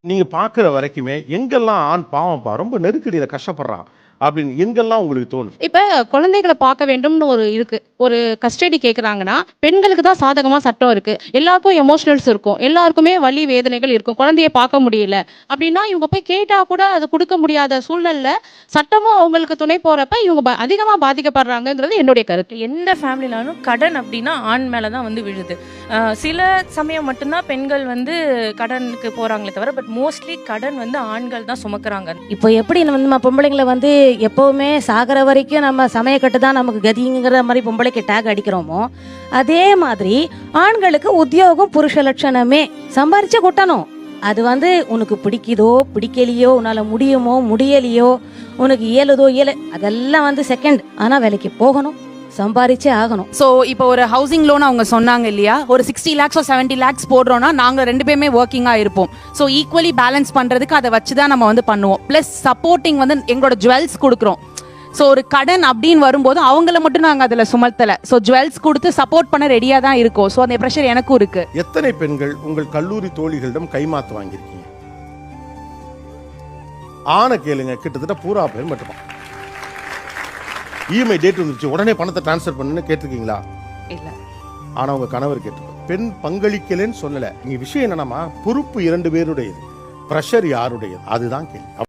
நீங்க பார்க்குற வரைக்குமே எங்கெல்லாம் ஆண் பாவம்ப்பா ரொம்ப நெருக்கடியில கஷ்டப்படுறான் அப்படின்னு எங்கெல்லாம் உங்களுக்கு தோணும்? இப்ப குழந்தைகள பார்க்க வேண்டும்னு ஒரு இருக்கு. ஒரு கஸ்டடி கேட்குறாங்கன்னா, பெண்களுக்கு தான் சாதகமா சட்டம் இருக்கு. எல்லாருக்கும் எமோஷனல்ஸ் இருக்கும். எல்லாருக்குமே வலி, வேதனைகள் இருக்கும். குழந்தைய பார்க்க முடியல. அப்படின்னா, இவங்க போய் கேட்டா கூட அது குடுக்க முடியாத சூழல்ல, சட்டமும் அவங்களுக்கு துணை போறப்ப, இவங்க அதிகமா பாதிக்கப்படுறாங்கங்கிறது என்னுடைய கருத்து. எந்த ஃபேமிலினாலும் கடன் அப்படின்னா ஆண் மேல தான் வந்து விழுது. சில சமயம் மட்டும்தான் பெண்கள் வந்து கடனுக்கு போறாங்களே தவிர, பட் மோஸ்ட்லி கடன் வந்து ஆண்கள் தான் சுமக்குறாங்க. இப்போ எப்படி நம்ம பொம்பளைங்களை வந்து எப்போவுமே சாகிற வரைக்கும் நம்ம சமயக்கட்டு தான் நமக்கு கதிங்கிற மாதிரி பொம்பளைக்கு டேக் அடிக்கிறோமோ, அதே மாதிரி ஆண்களுக்கு உத்தியோகம் புருஷ லட்சணமே. சம்பாரிச்சு கொட்டணும். அது வந்து உனக்கு பிடிக்குதோ பிடிக்கலையோ, உன்னால முடியுமோ முடியலையோ, உனக்கு இயலுதோ அதெல்லாம் வந்து செகண்ட். ஆனா வேலைக்கு போகணும், சம்பாரிச்சே ஆகணும். ஸோ இப்போ ஒரு ஹவுசிங் லோன் அவங்க சொன்னாங்க இல்லையா, ஒரு 60 lakhs 70 lakhs போடுறோம்னா நாங்கள் 2 பேருமே ஒர்க்கிங்காக இருப்போம். ஸோ ஈக்குவலி பேலன்ஸ் பண்ணுறதுக்கு அதை வச்சு தான் நம்ம வந்து பண்ணுவோம். ப்ளஸ் சப்போர்ட்டிங் வந்து எங்களோட ஜுவல்ஸ் கொடுக்குறோம். ஸோ ஒரு கடன் அப்படின்னு வரும்போது அவங்கள மட்டும் நாங்கள் அதில் சுமத்தலை. ஸோ ஜுவல்ஸ் கொடுத்து சப்போர்ட் பண்ண ரெடியாக தான் இருக்கோம். ஸோ அந்த ப்ரெஷர் எனக்கும் இருக்கு. எத்தனை பெண்கள் உங்கள் கல்லூரி தோழிகளிடம் கைமாத்து வாங்கியிருக்கீங்க? ஆணை கேளுங்க, கிட்டத்தட்ட பூரா பேர் மட்டுமா. இஎம்ஐ டேட் வந்துருச்சு, உடனே பணத்தை டிரான்ஸ்ஃபர் பண்ணுன்னு கேட்டிருக்கீங்களா? இல்லை. ஆனா உங்க கணவர் கேட்டிருப்பார். பெண் பங்களிக்கலன்னு சொல்லல. இங்க விஷயம் என்னன்னா, பொறுப்பு 2 பேருடையது, பிரஷர் யாருடையது, அதுதான் கேள்வி.